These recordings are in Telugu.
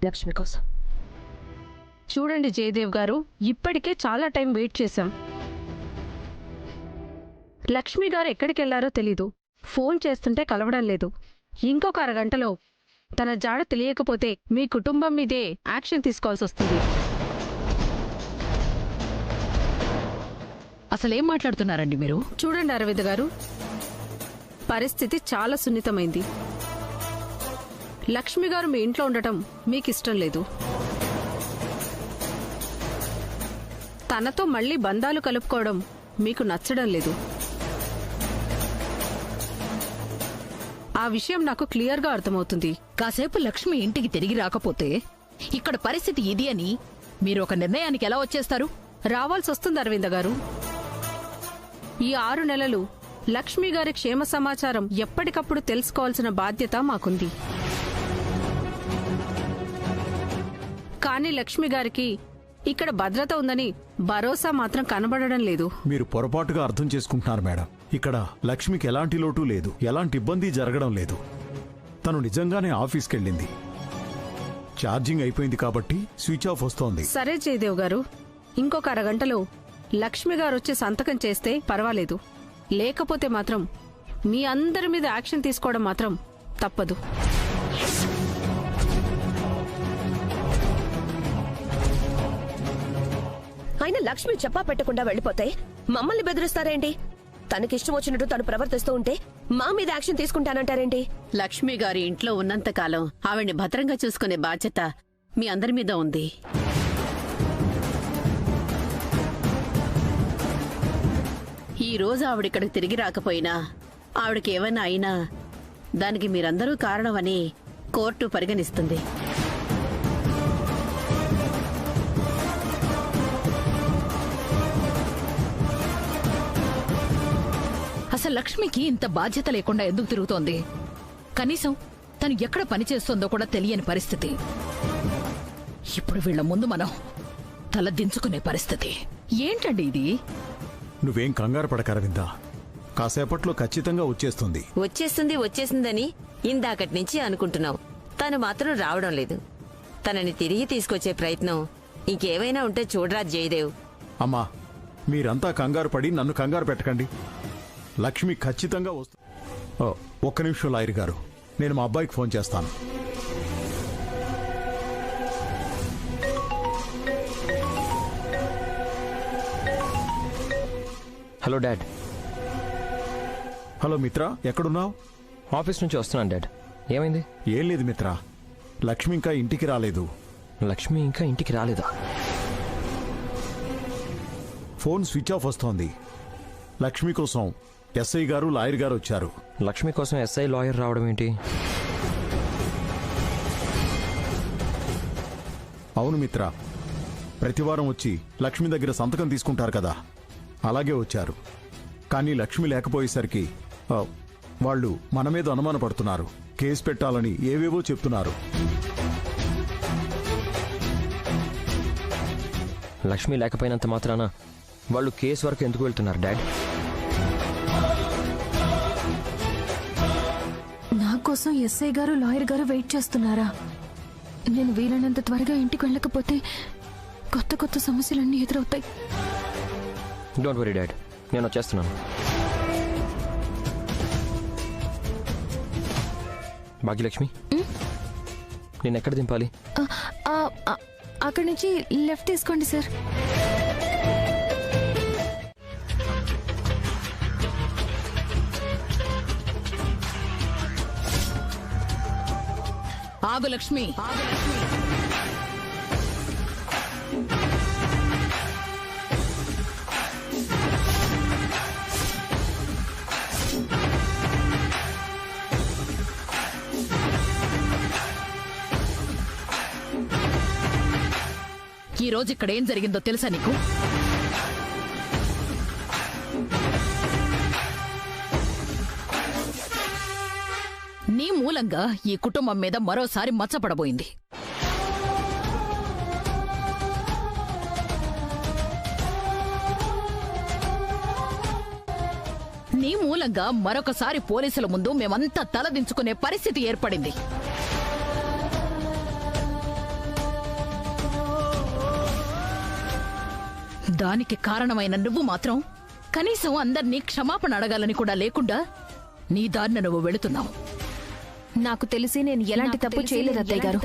లక్ష్మి కోసం. చూడండి జయదేవ్ గారు, ఇప్పటికే చాలా టైం వెయిట్ చేశాం. లక్ష్మి గారు ఎక్కడికి వెళ్లారో తెలీదు. ఫోన్ చేస్తుంటే కలవడం లేదు. ఇంకొక అరగంటలో తన జాడ తెలియకపోతే మీ కుటుంబం మీదే యాక్షన్ తీసుకోవాల్సి వస్తుంది. అసలేం మాట్లాడుతున్నారండి మీరు? చూడండి అరవింద్ గారు, పరిస్థితి చాలా సున్నితమైంది. లక్ష్మి గారు మీ ఇంట్లో ఉండటం మీకు ఇష్టం లేదు. తనతో మళ్ళీ బంధాలు కలుపుకోవడం మీకు నచ్చడం లేదు. ఆ విషయం నాకు క్లియర్గా అర్థమవుతుంది. కాసేపు లక్ష్మి ఇంటికి తిరిగి రాకపోతే ఇక్కడ పరిస్థితి ఇది అని మీరు ఒక నిర్ణయానికి ఎలా వచ్చేస్తారు? రావాల్సి వస్తుంది అరవింద గారు. ఈ 6 నెలలు లక్ష్మి గారి క్షేమ సమాచారం ఎప్పటికప్పుడు తెలుసుకోవాల్సిన బాధ్యత మాకుంది. కానీ లక్ష్మి గారికి ఇక్కడ భద్రత ఉందని భరోసా మాత్రం కనబడడం లేదు. మీరు పొరపాటుగా అర్థం చేసుకుంటున్నారు మేడం. ఇక్కడ లక్ష్మికి ఎలాంటి లోటు లేదు, ఎలాంటి ఇబ్బంది జరగడం లేదు. తను నిజంగానే ఆఫీస్కెళ్ళింది. ఛార్జింగ్ అయిపోయింది కాబట్టి స్విచ్ ఆఫ్ వస్తోంది. సరే జయదేవ్ గారు, ఇంకొక అరగంటలో లక్ష్మి గారు వచ్చి సంతకం చేస్తే పర్వాలేదు. లేకపోతే మాత్రం మీ అందరి మీద యాక్షన్ తీసుకోవడం మాత్రం తప్పదు. అయినా లక్ష్మి చెప్పా పెట్టకుండా వెళ్ళిపోతే మమ్మల్ని బెదిరిస్తారేంటి? తనకిష్టం వచ్చినట్టు తను ప్రవర్తిస్తూ ఉంటే మా మీద యాక్షన్ తీసుకుంటానంటారేంటి? లక్ష్మి గారి ఇంట్లో ఉన్నంతకాలం ఆవిడ్ని భద్రంగా చూసుకునే బాధ్యత మీ అందరి మీద ఉంది. ఈ రోజు ఆవిడిక్కడికి తిరిగి రాకపోయినా, ఆవిడకి ఏమైనా అయినా దానికి మీరందరూ కారణమని కోర్టు పరిగణిస్తుంది. అసలు లక్ష్మికి ఇంత బాధ్యత లేకుండా ఎందుకు తిరుగుతోంది? కనీసం తను ఎక్కడ పనిచేస్తోందో కూడా తెలియని పరిస్థితి. ఇప్పుడు వీళ్ల ముందు మనం తల దించుకునే పరిస్థితి. ఏంటండి ఇది? నువ్వేం కంగారు పడక అరవిందా, కాసేపట్లో ఖచ్చితంగా వచ్చేస్తుంది. వచ్చేసిందని ఇందాకటి నుంచి అనుకుంటున్నావు. తను మాత్రం రావడం లేదు. తనని తిరిగి తీసుకొచ్చే ప్రయత్నం ఇంకేమైనా ఉంటే చూడరా జయదేవ్. అమ్మా, మీరంతా కంగారు పడి నన్ను కంగారు పెట్టకండి. లక్ష్మి ఖచ్చితంగా వస్తుంది. ఒక్క నిమిషం లాయర్ గారు, నేను మా అబ్బాయికి ఫోన్ చేస్తాను. Hello dad. హలో మిత్ర, ఎక్కడున్నావు? ఆఫీస్ నుంచి వస్తున్నాను డాడ్. ఏమైంది? ఏం లేదు మిత్ర, లక్ష్మి ఇంకా ఇంటికి రాలేదు. లక్ష్మి ఇంకా ఇంటికి రాలేదా? ఫోన్ స్విచ్ ఆఫ్ వస్తోంది. లక్ష్మి కోసం ఎస్ఐ గారు లాయర్ గారు వచ్చారు. లక్ష్మి కోసం ఎస్ఐ లాయర్ రావడం ఏంటి? అవును మిత్ర, ప్రతివారం వచ్చి లక్ష్మి దగ్గర సంతకం తీసుకుంటారు కదా, అలాగే వచ్చారు. కానీ లక్ష్మి లేకపోయేసరికి వాళ్ళు మన మీద అనుమానపడుతున్నారు. కేసు పెట్టాలని ఏవేవో చెప్తున్నారు. లక్ష్మి లేకపోయినంత మాత్రాన వాళ్ళు కేసు వరకు ఎందుకు వెళ్తున్నారు డాడ్? నా కోసం ఎస్ఐ గారు లాయర్ గారు వెయిట్ చేస్తున్నారా? నేను వీలైనంత త్వరగా ఇంటికి వెళ్ళకపోతే కొత్త కొత్త సమస్యలన్నీ ఎదురవుతాయి. డోంట్ వరీ డాడ్, నేను వచ్చేస్తున్నాను. భాగ్యలక్ష్మి, నేను ఎక్కడ దింపాలి? అక్కడి నుంచి లెఫ్ట్ తీసుకోండి సార్. ఆగు లక్ష్మి. ఈ రోజు ఇక్కడ ఏం జరిగిందో తెలుసా నీకు? నీ మూలంగా ఈ కుటుంబం మీద మరోసారి మచ్చపడబోయింది. నీ మూలంగా మరొకసారి పోలీసుల ముందు మేమంతా తలదించుకునే పరిస్థితి ఏర్పడింది. దానికి కారణమైన నువ్వు మాత్రం కనీసం అందర్నీ క్షమాపణ అడగాలని కూడా లేకుండా నీ దారిన నువ్వు వెళుతున్నావు. నాకు తెలిసి నేను ఎలాంటి తప్పు చేయలేదు అత్తయ్య గారు.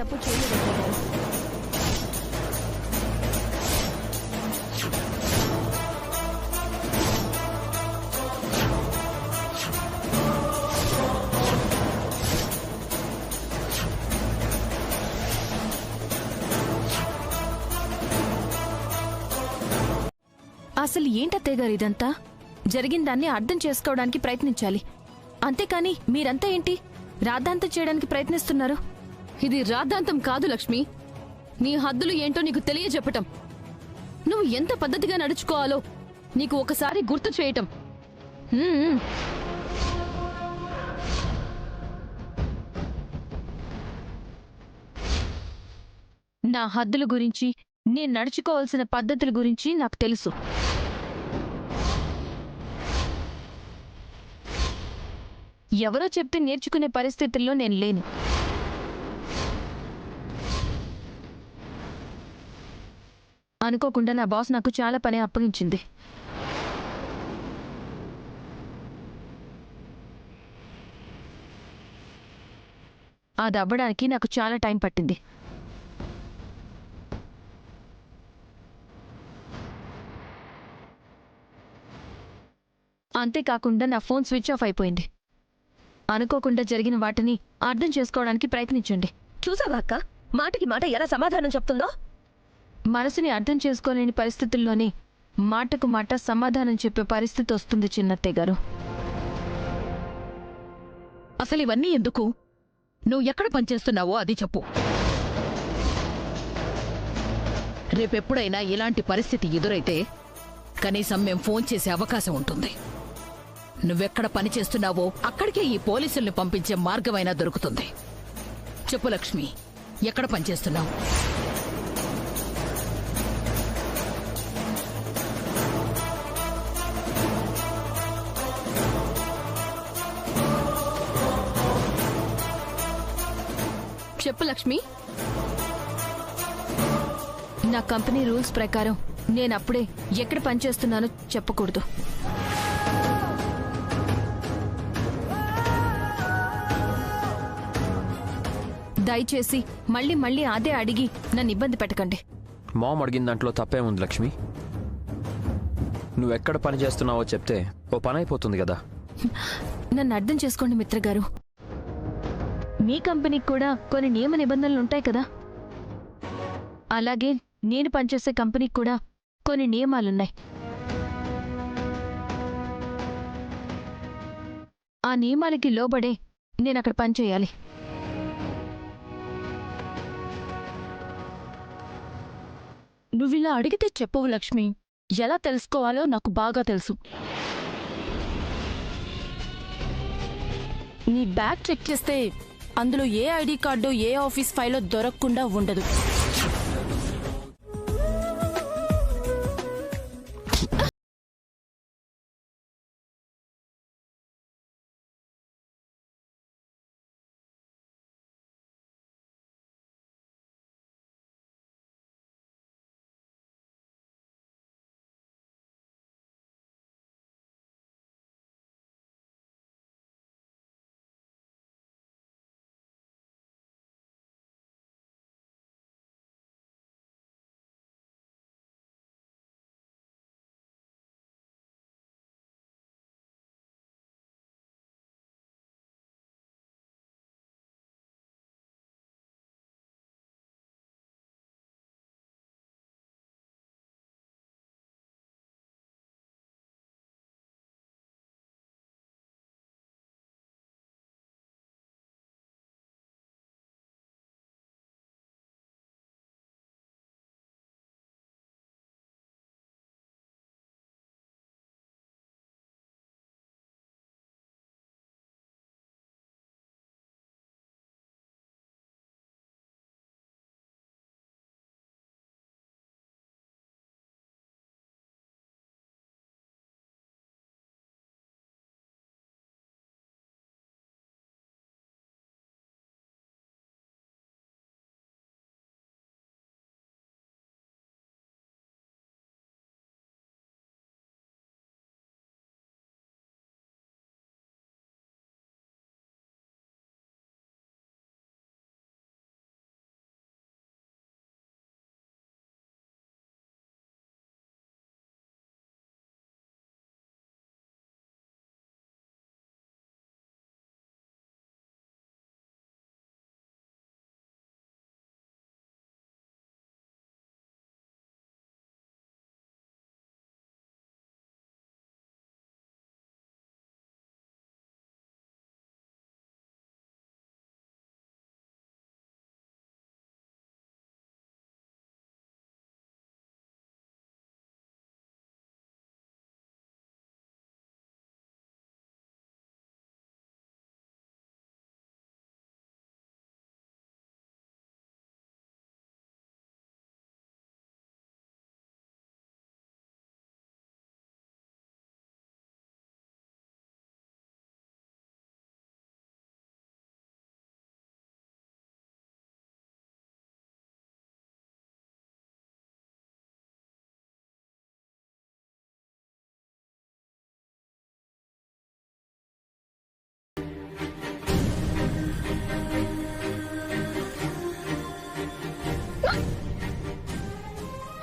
అసలు ఏంటత్తయ్య గారు ఇదంతా? జరిగిన దాన్ని అర్థం చేసుకోవడానికి ప్రయత్నించాలి, అంతేకాని మీరంతా ఏంటి రాద్ధాంతం చేయడానికి ప్రయత్నిస్తున్నారు? ఇది రాద్ధాంతం కాదు లక్ష్మి. నీ హద్దులు ఏంటో నీకు తెలియజెప్పటం, నువ్వు ఎంత పద్ధతిగా నడుచుకోవాలో నీకు ఒకసారి గుర్తు చేయటం. నా హద్దుల గురించి, నేను నడుచుకోవాల్సిన పద్ధతుల గురించి నాకు తెలుసు. ఎవరో చెప్తే నేర్చుకునే పరిస్థితుల్లో నేను లేను. అనుకోకుండా నా బాస్ నాకు చాలా పని అప్పగించింది. అది అవ్వడానికి నాకు చాలా టైం పట్టింది. అంతేకాకుండా నా ఫోన్ స్విచ్ ఆఫ్ అయిపోయింది. అనుకోకుండా జరిగిన వాటిని అర్థం చేసుకోవడానికి ప్రయత్నించండి. చూసావా అక్క, మాటకి మాట ఎలా సమాధానం చెప్తుందో? మనసుని అర్థం చేసుకోలేని పరిస్థితుల్లోనే మాటకు మాట సమాధానం చెప్పే పరిస్థితి వస్తుంది చిన్నత్తయ్య గారు. అసలు ఇవన్నీ ఎందుకు? నువ్వు ఎక్కడ పనిచేస్తున్నావో అది చెప్పు. రేపెప్పుడైనా ఇలాంటి పరిస్థితి ఎదురైతే కనీసం మేం ఫోన్ చేసే అవకాశం ఉంటుంది. నువ్వెక్కడ పని చేస్తున్నావో అక్కడికే ఈ పోలీసుల్ని పంపించే మార్గమైనా దొరుకుతుంది. చెప్పు లక్ష్మి, ఎక్కడ పనిచేస్తున్నావు? చెప్పు లక్ష్మి. నా కంపెనీ రూల్స్ ప్రకారం నేను అప్పుడే ఎక్కడ పనిచేస్తున్నానో చెప్పకూడదు. దయచేసి మళ్ళీ మళ్ళీ అదే అడిగి నన్ను ఇబ్బంది పెట్టకండి. మామ్ అడిగిన దాంట్లో తప్పేముంది లక్ష్మి? నువ్వెక్కడ పని చేస్తున్నావో చెప్తే ఓ పని అయిపోతుంది కదా. నన్ను అర్థం చేసుకోండి మిత్రగారు. మీ కంపెనీకి కూడా కొన్ని నియమ నిబంధనలు ఉంటాయి కదా. అలాగే నేను పనిచేసే కంపెనీకి కూడా కొన్ని నియమాలున్నాయి. ఆ నియమాలకి లోబడే నేను అక్కడ పనిచేయాలి. నువ్విలా అడిగితే చెప్పవు లక్ష్మి. ఎలా తెలుసుకోవాలో నాకు బాగా తెలుసు. నీ బ్యాగ్ చెక్ చేస్తే అందులో ఏ ఐడి కార్డో ఏ ఆఫీస్ ఫైలో దొరకకుండా ఉండదు.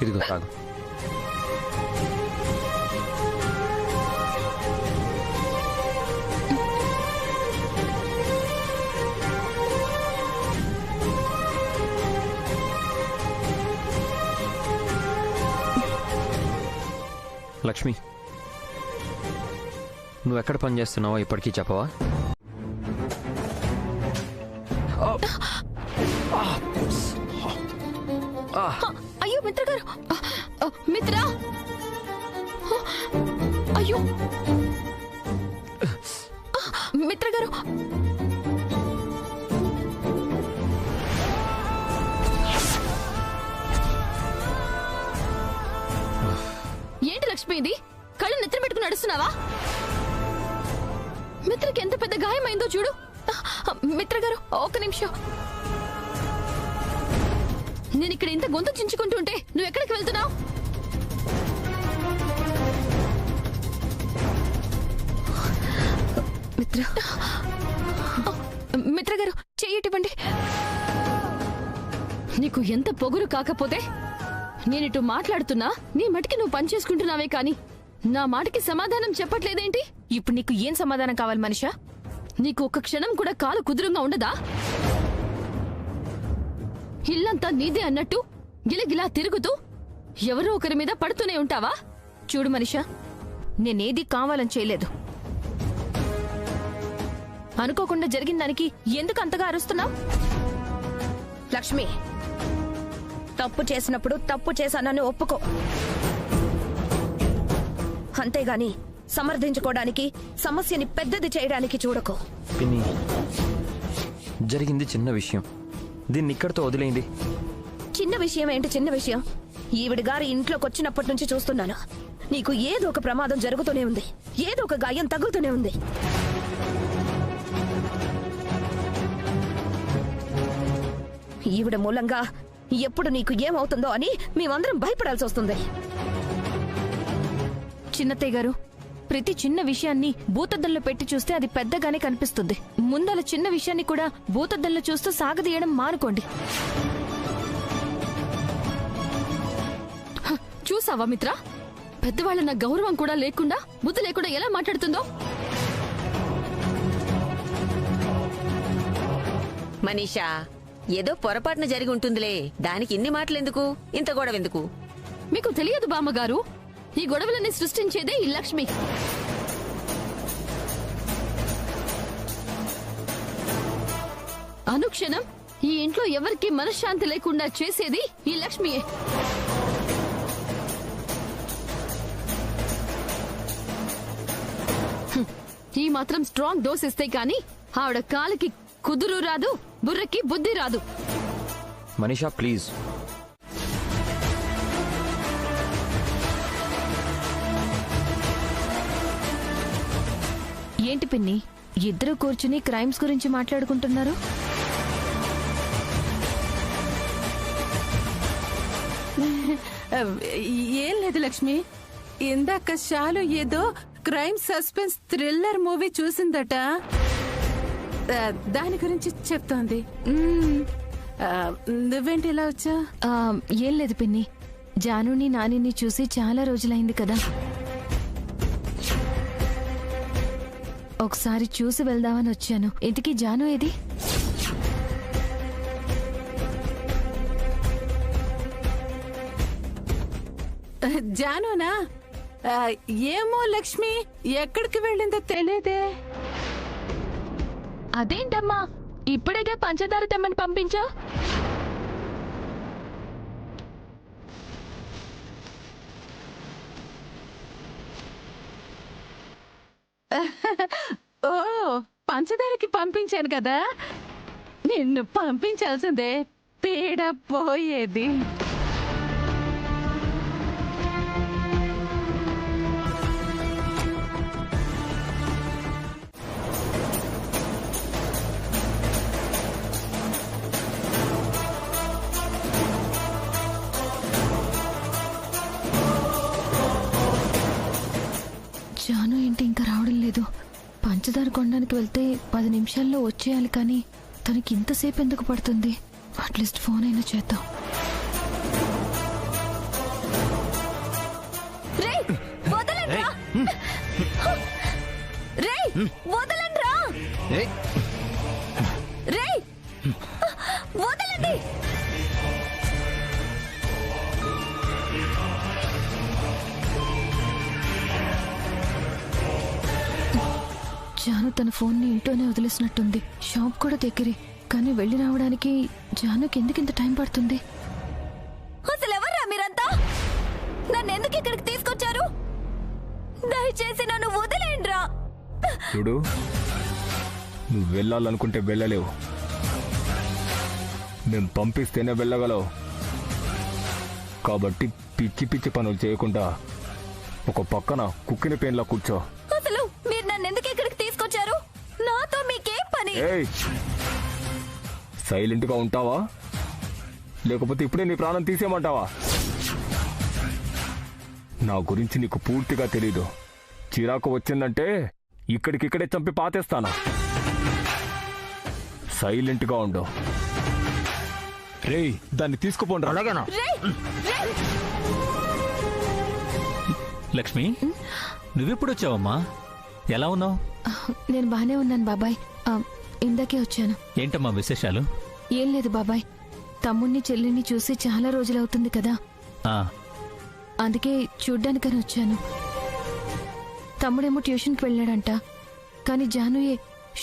ఇదిగో తాగు. లక్ష్మి, నువ్వు ఎక్కడ పని చేస్తున్నావో ఇప్పటికీ చెప్పవా? అయ్యో మిత్ర గారు, మిత్ర, అయ్యో మిత్ర గారు, ఏంటి లక్ష్మి ఇది? కళ్ళు నెత్తిన పెట్టుకుని నడుస్తున్నావా? మిత్రకి ఎంత పెద్ద గాయమైందో చూడు. మిత్ర గారు ఒక్క నిమిషం. నేను ఇక్కడ ఇంత గొంతు చించుకుంటుంటే నువ్వు ఎక్కడికి వెళ్తున్నావు? మిత్ర, మిత్ర గారు చెయ్యటివ్వండి. నీకు ఎంత పొగురు కాకపోతే నేనిటు మాట్లాడుతున్నా నీ మటికి నువ్వు పని చేసుకుంటున్నావే కాని నా మాటకి సమాధానం చెప్పట్లేదేంటి? ఇప్పుడు నీకు ఏం సమాధానం కావాలి మనిషా? నీకు ఒక్క క్షణం కూడా కాలు కుదురుగా ఉండదా? ఇల్లంతా నీదే అన్నట్టు గిలగిలా తిరుగుతూ ఎవరో ఒకరి మీద పడుతూనే ఉంటావా? చూడు మనిషా, నేనేది కావాలని చేయలేదు. అనుకోకుండా జరిగిన దానికి ఎందుకు అంతగా అరుస్తున్నావు? లక్ష్మి, తప్పు చేసినప్పుడు తప్పు చేశానని ఒప్పుకో. అంతేగాని సమర్థించుకోవడానికి, సమస్యని పెద్దది చేయడానికి చూడకో. పిన్ని, జరిగింది చిన్న విషయం, దీన్ని ఇక్కడితో వదిలేయండి. చిన్న విషయం ఏంటి? చిన్న విషయం ఈవిడ గారి ఇంట్లోకి వచ్చినప్పటి నుంచి చూస్తున్నాను. నీకు ఏదో ఒక ప్రమాదం జరుగుతూనే ఉంది, ఏదో ఒక గాయం తగులుతూనే ఉంది. ఈవిడ మూలంగా ఎప్పుడు నీకు ఏమవుతుందో అని మేమందరం భయపడాల్సి వస్తుంది. చిన్నత్తయ్య గారు, ప్రతి చిన్న విషయాన్ని భూతద్దంలో పెట్టి చూస్తే అది పెద్దగానే కనిపిస్తుంది. ముందల చిన్న విషయాన్ని కూడా భూతద్దంలో చూస్తూ సాగదీయడం మానుకోండి. చూసావా మిత్ర, పెద్దవాళ్ళ గౌరవం కూడా లేకుండా, బుద్ధి లేకుండా ఎలా మాట్లాడుతుందో? మనీషా, ఏదో పొరపాటున జరిగి ఉంటుందిలే, దానికి ఇన్ని మాటలెందుకు, ఇంత గొడవ ఎందుకు? మీకు తెలియదు బామ్మగారు, ఈ గొడవలన్నీ సృష్టించేదే ఈ లక్ష్మి. అనుక్షణం ఈ ఇంట్లో ఎవరికి మనశ్శాంతి లేకుండా చేసేది ఈ లక్ష్మియే. ఈ మాత్రం స్ట్రాంగ్ డోస్ ఇస్తే కానీ ఆవిడ కాలికి కుదురు రాదు, బుర్రకి బుద్ధి రాదు. మనీషా ప్లీజ్. ఏంటి పిన్ని, ఇద్దరు కూర్చుని క్రైమ్స్ గురించి మాట్లాడుకుంటున్నారు? ఏం లేదు లక్ష్మి, ఇందాక శాలు ఏదో క్రైమ్ సస్పెన్స్ థ్రిల్లర్ మూవీ చూసిందట, దాని గురించి చెప్తోంది. నువ్వేంటి ఇలా వచ్చా? ఏం లేదు పిన్ని, జానుని నానిని చూసి చాలా రోజులైంది కదా, ఒకసారి చూసి వెళ్దామని వచ్చాను. ఇంతకీ జాను ఏది? జానునా? ఏమో లక్ష్మి, ఎక్కడికి వెళ్ళిందో తెలియదే. అదేంటమ్మా, ఇప్పుడేగా పంచదార తెమ్మని పంపించా? ఓ, పంచదారకి పంపించాను కదా, నిన్ను పంపించాల్సిందే, పీడ పోయేది. జాను ఏంటి ఇంకా రావడం లేదు? పంచదార కొనడానికి వెళ్తే 10 నిమిషాల్లో వచ్చేయాలి, కానీ తనకి ఇంతసేపు ఎందుకు పడుతుంది? అట్లీస్ట్ ఫోన్ అయినా చేద్దాం. వదలండ్రా! రేయ్ వదలండ్రా! రేయ్ వదలండి! జాను తన ఫోన్ ని ఇంట్లోనే వదిలేసినట్టుంది. షాప్ కూడా దగ్గరే, కానీ వెళ్ళి రావడానికి జానుకి ఎందుకింత టైం పడుతుంది? అసలు ఎవర్రా మీరంతా? నన్ను ఎందుకు ఇక్కడికి తీసుకొచ్చారు? దయచేసి నన్ను వదిలేండ్రా! చూడు, నువ్వు వెళ్ళాలనుకుంటే వెళ్ళలేవు. మేం పంపిస్తేనే వెళ్ళగలవు. కాబట్టి పిచ్చి పిచ్చి పనులు చేయకుండా ఒక పక్కన కుక్కిన పెయిన్లా కూర్చో. అసలు మీరు నన్ను ఎందుకు ఇక్కడికి తీసుకొచ్చారు? నాతో మీకేం పని? ఏయ్, సైలెంట్గా ఉంటావా లేకపోతే ఇప్పుడే నీ ప్రాణం తీసేయమంటావా? నా గురించి నీకు పూర్తిగా తెలీదు. చిరాకు వచ్చిందంటే ఇక్కడికిక్కడే చంపి పాతేస్తాను. సైలెంట్గా ఉండు. రేయ్, దాన్ని తీసుకుపోండి. అలాగేనా? లక్ష్మి, నువ్వెప్పుడు వచ్చావమ్మా? ఎలా ఉన్నావు? నేను బానే ఉన్నాను బాబాయ్. ఇందాకే వచ్చాను. ఏంటమ్మా విశేషాలు? ఏం లేదు బాబాయ్, తమ్ముణ్ణి చెల్లిని చూసి చాలా రోజులవుతుంది కదా, అందుకే చూడ్డానికని వచ్చాను. తమ్ముడేమో ట్యూషన్కి వెళ్ళాడంట, కానీ జానుయే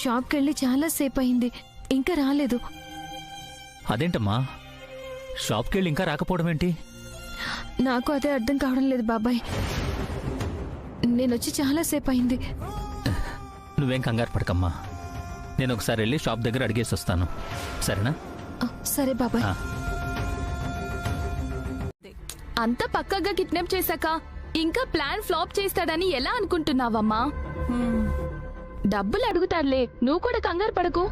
షాప్కి వెళ్ళి చాలా సేపు అయింది, ఇంకా రాలేదు. అదేంటమ్మా, షాప్కి వెళ్ళి ఇంకా రాకపోవడం ఏంటి? నాకు అదే అర్థం కావడం లేదు బాబాయ్. నేనొచ్చి చాలా సేపు అయింది. నువ్వేం కంగారు పడకమ్మా, నేను ఒకసారి వెళ్ళి షాప్ దగ్గర అడిగేసి వస్తాను, సరేనా? సరే బాబాయ్. అంత పక్కగా కిడ్నాప్ చేశాక ఇంకా ప్లాన్ ఫ్లాప్ చేస్తాడని ఎలా అనుకుంటున్నావమ్మా? డబ్బులు అడుగుతాడులే, నువ్వు కూడా కంగారు పడకు.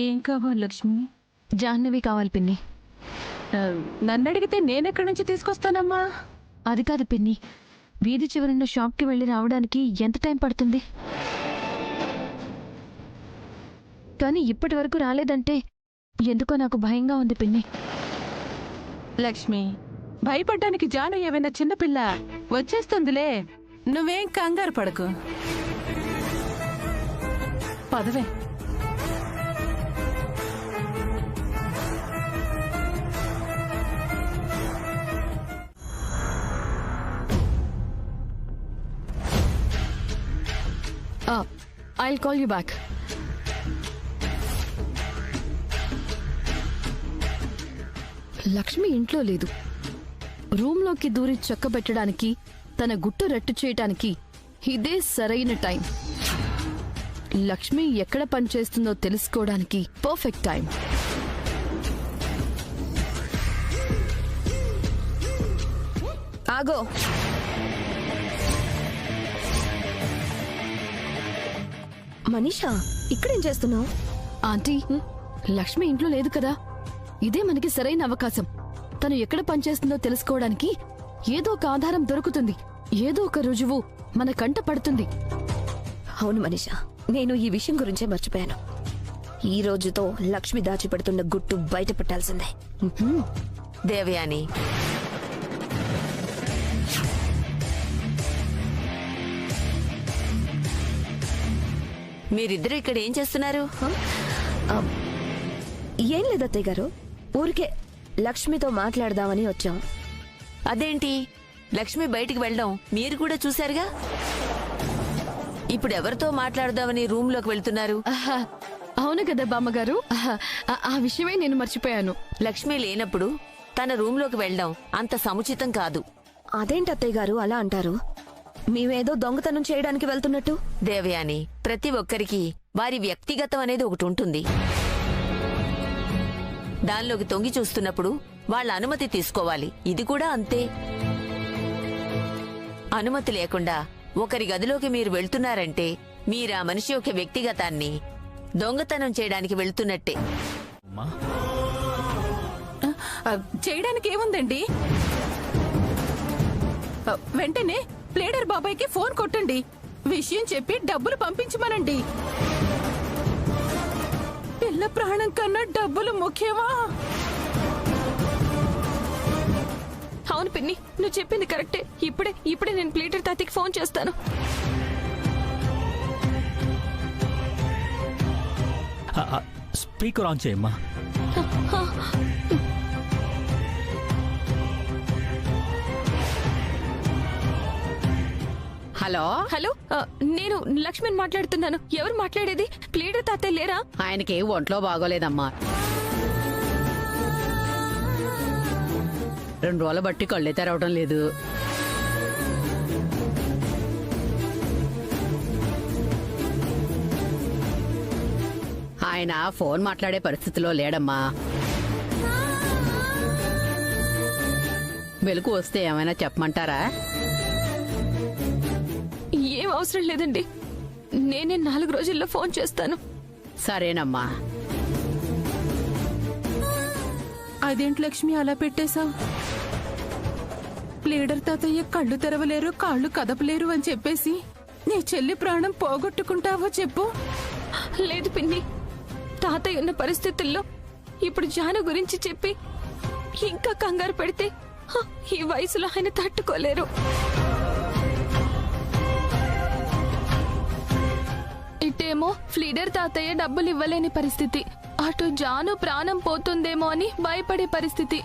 ఏం కావాలి లక్ష్మి? జాహ్నవి కావాలి పిన్ని. నన్ను అడిగితే నేనెక్కడి నుంచి తీసుకొస్తానమ్మా? అది కాదు పిన్ని, వీధి చివరన్న షాప్కి వెళ్ళి రావడానికి ఎంత టైం పడుతుంది? కానీ ఇప్పటి వరకు రాలేదంటే ఎందుకో నాకు భయంగా ఉంది పిన్ని. లక్ష్మి, భయపడ్డానికి జాను ఏమైనా చిన్నపిల్ల? వచ్చేస్తుందిలే, నువ్వేం కంగారు పడకు. పదవే. I'll call you back. Lakshmi ఇంట్లో లేదు. రూమ్లోకి దూరి చక్కబెట్టడానికి, తన గుట్టు రట్టు చేయటానికి ఇదే సరైన టైం. లక్ష్మి ఎక్కడ పనిచేస్తుందో తెలుసుకోవడానికి పర్ఫెక్ట్ టైం. ఆగో. మనీషా, ఇక్కడేం చేస్తున్నావు? ఆంటీ, లక్ష్మి ఇంట్లో లేదు కదా, ఇదే మనకి సరైన అవకాశం. తను ఎక్కడ పనిచేస్తుందో తెలుసుకోవడానికి ఏదో ఒక ఆధారం దొరుకుతుంది, ఏదో ఒక రుజువు మన కంట పడుతుంది. అవును మనీషా, నేను ఈ విషయం గురించే మర్చిపోయాను. ఈ రోజుతో లక్ష్మి దాచిపెడుతున్న గుట్టు బయట పెట్టాల్సిందే. దేవయాని, మీరిద్దరు ఇక్కడ ఏం చేస్తున్నారు? ఏం లేదు అత్తయ్య గారు, ఊరికే లక్ష్మితో మాట్లాడదామని వచ్చాం. అదేంటి, లక్ష్మి బయటికి వెళ్ళడం మీరు కూడా చూశారుగా. ఇప్పుడు ఎవరితో మాట్లాడదామని రూమ్ లోకి వెళ్తున్నారు? అవును కదా బామ్మగారు, ఆ విషయమే నేను మర్చిపోయాను. లక్ష్మి లేనప్పుడు తన రూమ్ లోకి వెళ్ళడం అంత సముచితం కాదు. అదేంటి అత్తయ్య గారు అలా అంటారు? మేమేదో దొంగతనం చేయడానికి వెళ్తున్నట్టు. దేవయాని, ప్రతి ఒక్కరికి వారి వ్యక్తిగతం అనేది ఒకటి ఉంటుంది. దానిలోకి తొంగి చూస్తున్నప్పుడు వాళ్ళ అనుమతి తీసుకోవాలి. ఇది కూడా అంతే. అనుమతి లేకుండా ఒకరి గదిలోకి మీరు వెళ్తున్నారంటే మీరా మనిషి యొక్క వ్యక్తిగతాన్ని దొంగతనం చేయడానికి వెళ్తున్నట్టే. చేయడానికి ఏముందండి? వెంటనే ప్లేడర్ బాబాయ్కి ఫోన్ కొట్టండి, విషయం చెప్పి డబ్బులు పంపించమనండి. పిల్ల ప్రాణం కన్నా డబ్బులు ముఖ్యమా? అవును పిన్ని, నువ్వు చెప్పింది కరెక్టే. ఇప్పుడే నేను ప్లేటర్ తాతయ్యకి ఫోన్ చేస్తాను. స్పీకర్ ఆన్ చేయమ్మా. హలో హలో, నేను లక్ష్మణ్ మాట్లాడుతున్నాను. ఎవరు మాట్లాడేది? ప్లేటర్ తాతయ్య లేరా? ఆయనకి ఒంట్లో బాగోలేదమ్మా. 2 రోజుల బట్టి కళ్ళే తెరవడం లేదు. ఆయన ఫోన్ మాట్లాడే పరిస్థితిలో లేడమ్మా. వెలుగు వస్తే ఏమైనా చెప్పమంటారా? ఏం అవసరం లేదండి, నేనే 4 రోజుల్లో ఫోన్ చేస్తాను. సరేనమ్మా. అదేంటి లక్ష్మి అలా పెట్టేశావు? ప్లేడర్ తాతయ్య కళ్ళు తెరవలేరు, కాళ్ళు కదపలేరు అని చెప్పేసి నీ చెల్లి ప్రాణం పోగొట్టుకుంటావో చెప్పు. లేదు పిన్ని, తాతయ్య ఉన్న పరిస్థితుల్లో ఇప్పుడు జాను గురించి చెప్పి ఇంకా కంగారు పెడితే ఈ వయసులో ఆయన తట్టుకోలేరు. ఇటేమో ఫ్లీడర్ తాతయ్య డబ్బులు ఇవ్వలేని పరిస్థితి, అటు జాను ప్రాణం పోతుందేమో అని భయపడే పరిస్థితి.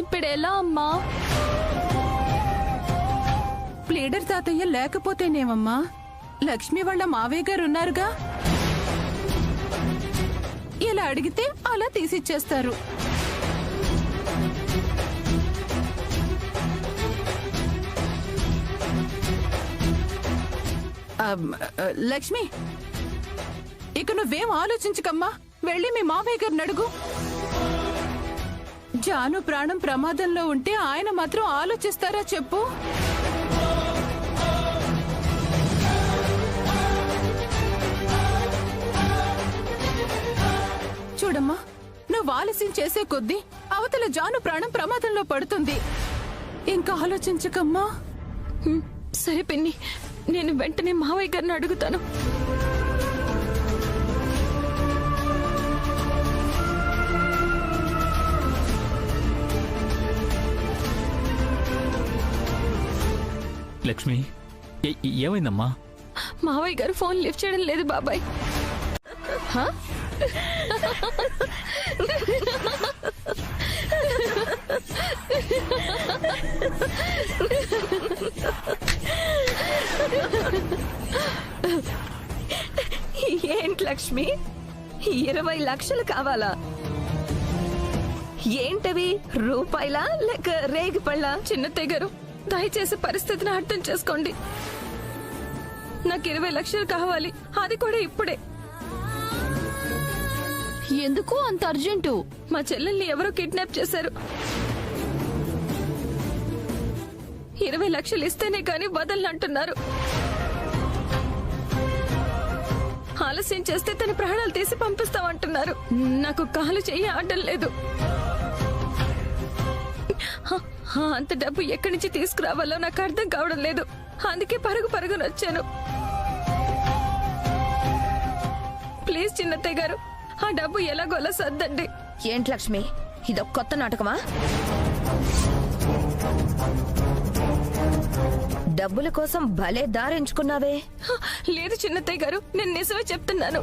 ఇప్పుడెలా అమ్మా? ప్లేడర్ తాతయ్య లేకపోతేనేమమ్మా, లక్ష్మి వాళ్ళ మావయ్య గారు ఉన్నారుగా. ఇలా అడిగితే అలా తీసిచ్చేస్తారు. లక్ష్మి, ఇక నువ్వేం ఆలోచించకమ్మా, వెళ్ళి మీ మావయ్య గారిని అడుగు. జాను ప్రాణం ప్రమాదంలో ఉంటే ఆయన మాత్రం ఆలోచిస్తారా చెప్పు? చూడమ్మా, నువ్వు ఆలస్యం చేసే కొద్దీ అవతల జాను ప్రాణం ప్రమాదంలో పడుతుంది. ఇంకా ఆలోచించకమ్మా. సరే పిన్ని, నేను వెంటనే మావయ్య గారిని అడుగుతాను. లక్ష్మి, ఏమైందమ్మా? మావయ్య గారు ఫోన్ లిఫ్ట్ చేయడం లేదు బాబాయ్. ఏంటి లక్ష్మి, 20 లక్షలు కావాలా? ఏంటవి, రూపాయలా లేక రేగి పళ్ళ? చిన్నత్తయ్య గారు, దయచేసి పరిస్థితిని అర్థం చేసుకోండి. నాకు 20 లక్షలు కావాలి, అది కూడా ఇప్పుడే. ఎందుకు అంత అర్జెంటు? మా చెల్లెల్ని ఎవరో కిడ్నాప్ చేశారు. 20 లక్షలు ఇస్తేనే కానీ వదలనంటున్నారు. ఆలస్యం చేస్తే తన ప్రాణాలు తీసి పంపిస్తామంటున్నారు. నాకు కాలు చెయ్యి ఆడడం లేదు. అంత డబ్బు ఎక్కడి నుంచి తీసుకురావాలో నాకు అర్థం కావడం లేదు. అందుకే పరుగున వచ్చాను. ప్లీజ్ చిన్నత్తయ్య గారు, ఆ డబ్బు ఎలాగోలా సర్దండి. ఏంటి లక్ష్మి, ఇదొక కొత్త నాటకమా? డబ్బుల కోసం భలే దారించుకున్నావే. లేదు చిన్నత్తయ్య గారు, నేను నిజమే చెప్తున్నాను.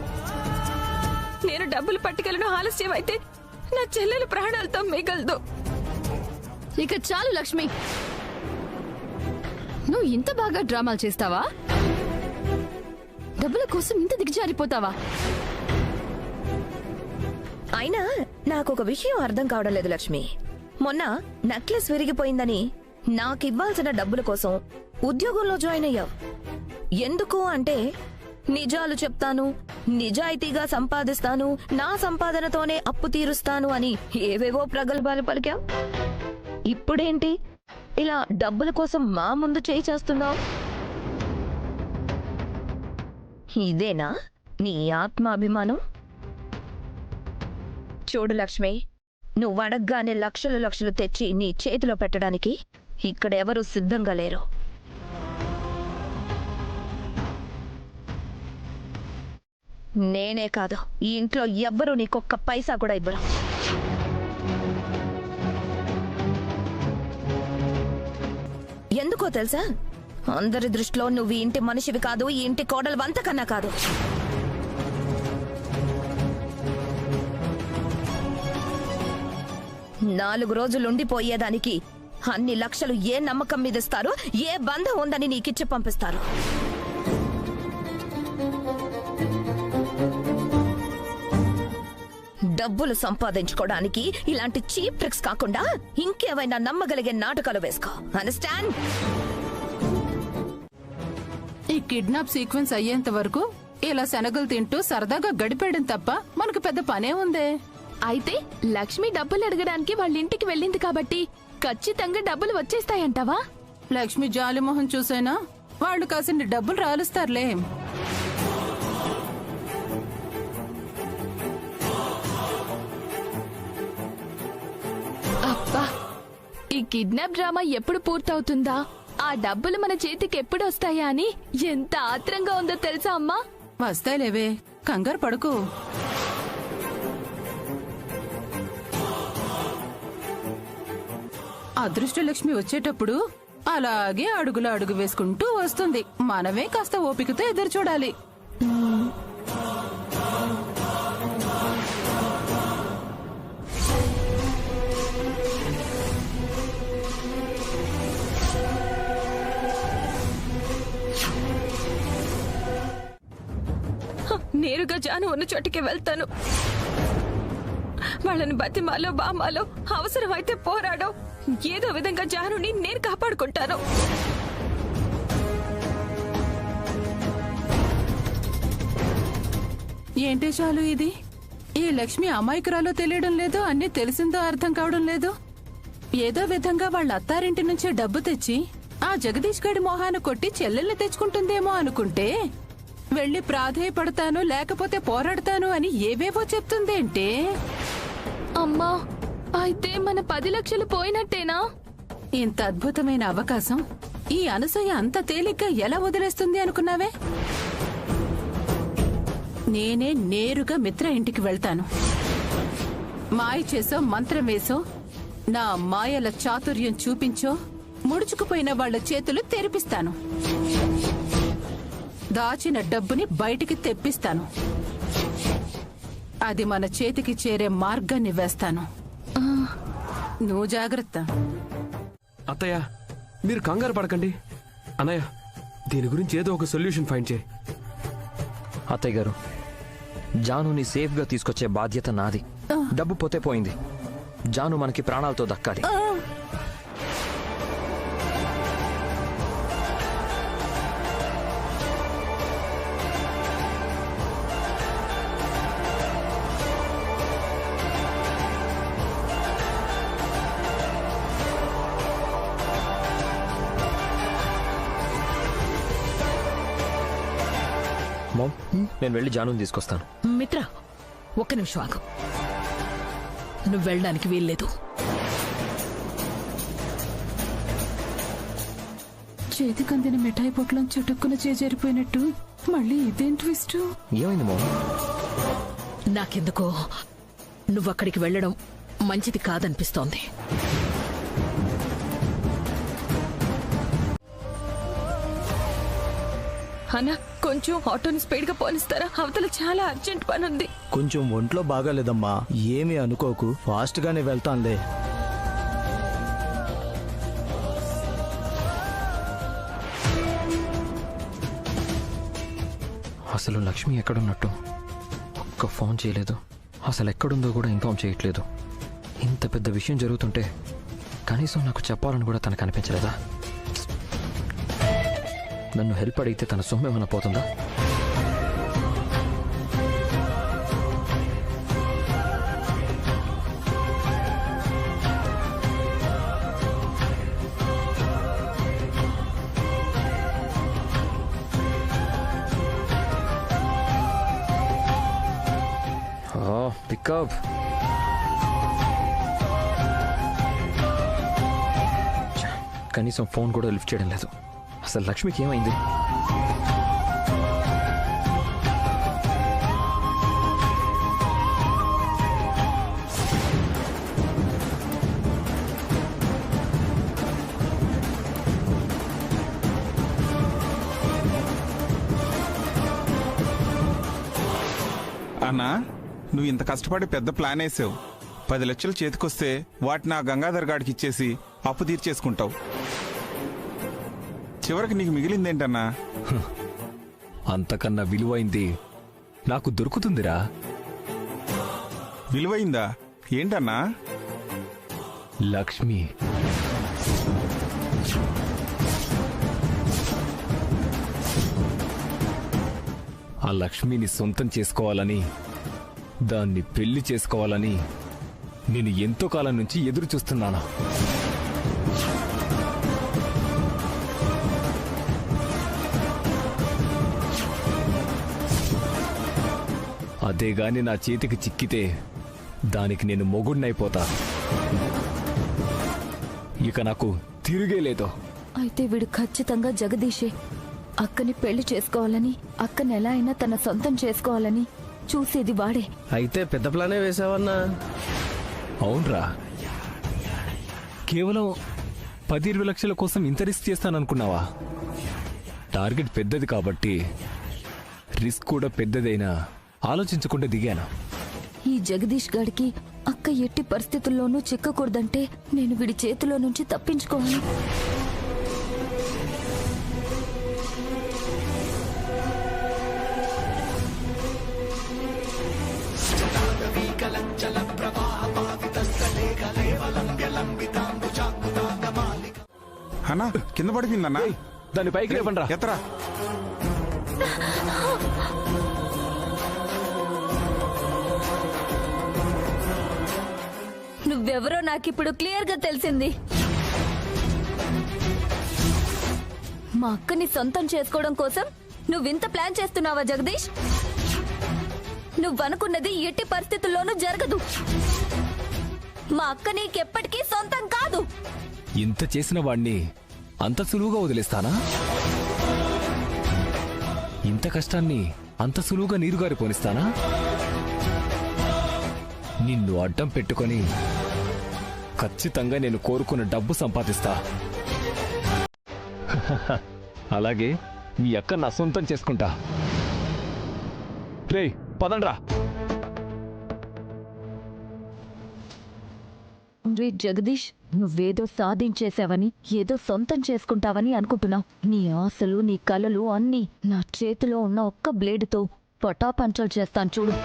నేను డబ్బులు పట్టుకెళ్ళడం ఆలస్యం అయితే నా చెల్లెలు ప్రాణాలతో మిగలదు. ఇక చాలు లక్ష్మి, నువ్వు ఇంత బాగా డ్రామాలు చేస్తావా? డబ్బుల కోసం ఇంత దిగజారిపోతావా? అయినా నాకొక విషయం అర్థం కావడం లేదు లక్ష్మి. మొన్న నెక్లెస్ విరిగిపోయిందని నాకివ్వాల్సిన డబ్బుల కోసం ఉద్యోగంలో జాయిన్ అయ్యావు. ఎందుకు అంటే, నిజాలు చెప్తాను, నిజాయితీగా సంపాదిస్తాను, నా సంపాదనతోనే అప్పు తీరుస్తాను అని ఏవేవో ప్రగల్భాలు పలికావు. ఇప్పుడేంటి ఇలా డబ్బుల కోసం మా ముందు చేయి చేస్తున్నావు? ఇదేనా నీ ఆత్మాభిమానం? చూడు లక్ష్మి, నువ్వు అడగగానే లక్షలు లక్షలు తెచ్చి నీ చేతిలో పెట్టడానికి ఇక్కడ ఎవరూ సిద్ధంగా లేరు. నేనే కాదు, ఈ ఇంట్లో ఎవ్వరూ నీకొక్క పైసా కూడా ఇవ్వరు. ఎందుకో తెలుసా? అందరి దృష్టిలో నువ్వు ఈ ఇంటి మనిషివి కాదు, ఈ ఇంటి కోడలు అంతకన్నా కాదు. నాలుగు రోజులుండిపోయేదానికి అన్ని లక్షలు ఏ నమ్మకం మీద ఇస్తారు, ఏ బంధం ఉందని నీకిచ్చి పంపిస్తారు. డబ్బులు సంపాదించుకోవడానికి ఇలాంటి చీప్ ట్రిక్స్ కాకుండా ఇంకేమైనా నమ్మగలిగే నాటకాలు వేసుకో. అండర్స్టాండ్? ఈ కిడ్నాప్ సీక్వెన్స్ అయ్యేంత వరకు ఇలా శనగలు తింటూ సరదాగా గడిపేయడం తప్ప మనకు పెద్ద పనే ఉందే. అయితే లక్ష్మి డబ్బులు అడగడానికి వాళ్ళ ఇంటికి వెళ్ళింది కాబట్టి ఖచ్చితంగా డబ్బులు వచ్చేస్తాయంటావా? లక్ష్మి జాలిమోహం చూసైనా వాళ్ళు కాసిన డబ్బులు రాలుస్తారులే. అబ్బా, ఈ కిడ్నాప్ డ్రామా ఎప్పుడు పూర్తవుతుందా, ఆ డబ్బులు మన చేతికి ఎప్పుడు వస్తాయా అని ఎంత ఆత్రంగా ఉందో తెలుసా అమ్మా? వస్తాయిలేవే, కంగారు పడుకో. అదృష్టలక్ష్మి వచ్చేటప్పుడు అలాగే అడుగులు అడుగు వేసుకుంటూ వస్తుంది. మనమే కాస్త ఓపికతో ఎదురు చూడాలి. నేరుగా జాను ఉన్న చోటికి వెళ్తాను. వాళ్ళని బతిమాలో బామాలో అవసరమైతే పోరాడో ఏదో విధంగా జానుని నేను కాపాడుకుంటాను. ఏంటే చాలు ఇది? ఈ లక్ష్మి అమాయకురాలో తెలియడం లేదు, అన్నీ తెలిసిందో అర్థం కావడం లేదు. ఏదో విధంగా వాళ్ళ అత్తారింటి నుంచే డబ్బు తెచ్చి ఆ జగదీష్ గడి మొహాన కొట్టి చెల్లెల్ని తెచ్చుకుంటుందేమో అనుకుంటే వెళ్లి ప్రాధేయపడతాను లేకపోతే పోరాడతాను అని ఏవేవో చెప్తుందేంటే. అమ్మా, అయితే మన 10 లక్షలు పోయినట్టేనా? ఇంత అద్భుతమైన అవకాశం ఈ అనసూయ అంత తేలిగ్గా ఎలా వదిలేస్తుంది అనుకున్నావే? నేనే నేరుగా మిత్ర ఇంటికి వెళ్తాను. మాయ చేసో మంత్రం వేసో నా మాయల చాతుర్యం చూపించో ముడుచుకుపోయిన వాళ్ల చేతులు తెరిపిస్తాను. దాచిన డబ్బుని బయటికి తెప్పిస్తాను. అది మన చేతికి చేరే మార్గాన్ని వేస్తాను. నువ్వు జాగ్రత్త. అత్తయ్య, మీరు కంగారు పడకండి. అన్నయ్య, దీని గురించి ఏదో ఒక సొల్యూషన్ ఫైండ్ చేయి. అత్తయ్య గారు, జానుని సేఫ్గా తీసుకొచ్చే బాధ్యత నాది. డబ్బు పోతే పోయింది, జాను మనకి ప్రాణాలతో దక్కాలి. నేను వెళ్ళి జానుని తీసుకొస్తాను. మిత్ర, ఒక్క నిమిషం ఆగు. నువ్వు వెళ్ళడానికి వీల్లేదు. చేతికందిన మిఠాయి పొట్లం చుట్టుకున చేజరిపోయినట్టు మళ్ళీ ఇదేం ట్విస్ట్? ఏమైంది మోమ్? నాకెందుకో నువ్వక్కడికి వెళ్ళడం మంచిది కాదనిపిస్తోంది. అన్నా, కొంచెం ఆటోని స్పీడ్ గా పోనిస్తారా? అవతల చాలా అర్జెంట్ పని ఉంది. కొంచెం ఒంట్లో బాగాలేదమ్మా, ఏమీ అనుకోకు, ఫాస్ట్ గానే వెళ్తానులే. అసలు లక్ష్మి ఎక్కడున్నట్టు? ఒక్క ఫోన్ చేయలేదు, అసలు ఎక్కడుందో కూడా ఇన్ఫార్మ్ చేయట్లేదు. ఇంత పెద్ద విషయం జరుగుతుంటే కనీసం నాకు చెప్పాలని కూడా తనకు అనిపించలేదా? నన్ను హెల్ప్ అడిగితే తన సొమ్మేమన్నా పోతుందా? పికప్. కనీసం ఫోన్ కూడా లిఫ్ట్ చేయడం లేదు. అసలు లక్ష్మికి ఏమైంది? అన్నా, నువ్వు ఇంత కష్టపడి పెద్ద ప్లాన్ వేసావు. 10 లక్షలు చేతికొస్తే వాటిని ఆ గంగాధర్ గాడికి ఇచ్చేసి అప్పు తీర్చేసుకుంటావు. చివరికి నీకు మిగిలిందేంటన్నా? అంతకన్నా విలువైంది నాకు దొరుకుతుందిరా. విలువైందా? ఏంటన్నా? లక్ష్మి. ఆ లక్ష్మిని సొంతం చేసుకోవాలని, దాన్ని పెళ్లి చేసుకోవాలని నేను ఎంతో కాలం నుంచి ఎదురు చూస్తున్నాను. అదే గాని నా చేతికి చిక్కితే దానికి నేను మొగుడినైపోతా. ఇక నాకు తిరిగే లేదు. అయితే వీడు ఖచ్చితంగా జగదీషే. అక్కని పెళ్లి చేసుకోవాలని, అక్కని ఎలా అయినా తన సొంతం చేసుకోవాలని చూసేది వాడే. అయితే పెద్ద ప్లానే వేసావన్నా? అవునరా, కేవలం 10-20 లక్షల కోసం ఇంత రిస్క్ చేస్తాననుకున్నావా? టార్గెట్ పెద్దది కాబట్టి రిస్క్ కూడా పెద్దదైనా ఆలోచించకుండా దిగాను. ఈ జగదీష్ గాడికి అక్క ఎట్టి పరిస్థితుల్లోనూ చిక్కకూడదంటే నేను వీడి చేతిలో నుంచి తప్పించుకోవాలి. అన్నా, కింద పడిపోయిందన్నా. దాన్ని పైకి లేపండ్రా. ఎత్తరా. నువ్వెవరో నాకిప్పుడు క్లియర్ గా తెలిసింది. మా అక్కని సొంతం చేసుకోవడం కోసం నువ్వింత ప్లాన్ చేస్తున్నావా జగదీష్? నువ్వనుకున్నది ఎట్టి పరిస్థితుల్లోనూ జరగదు. మా అక్క నీకెప్పటికీ సొంతం కాదు. ఇంత చేసిన వాణ్ణి అంత సులువుగా వదిలేస్తానా? ఇంత కష్టాన్ని అంత సులువుగా నీరుగారిపోనిస్తానా? నిన్ను అడ్డం పెట్టుకొని ఖచ్చితంగా నేను కోరుకున్న డబ్బు సంపాదిస్తా. అలాగే మీ అక్క నా సొంతం చేసుకుంటా. రేయ్, పదండ్రా. జగదీష్, నువ్వేదో సాధించేశావని, ఏదో సొంతం చేసుకుంటావని అనుకుంటున్నావు. నీ ఆశలు, నీ కలలు అన్నీ నా చేతిలో ఉన్న ఒక్క బ్లేడుతో పటాపంచలు చేస్తాను చూడు.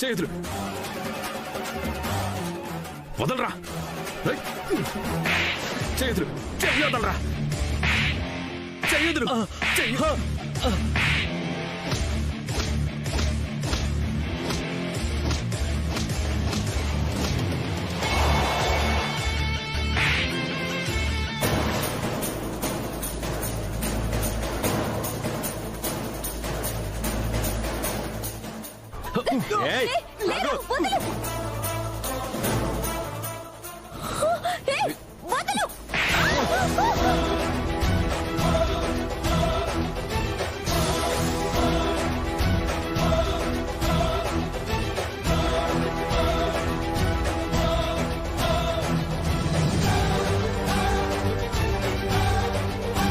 చేతులు వదలరా. చేతులు చెయ్యొదలరా. చెయ్యొదులు. వదలు.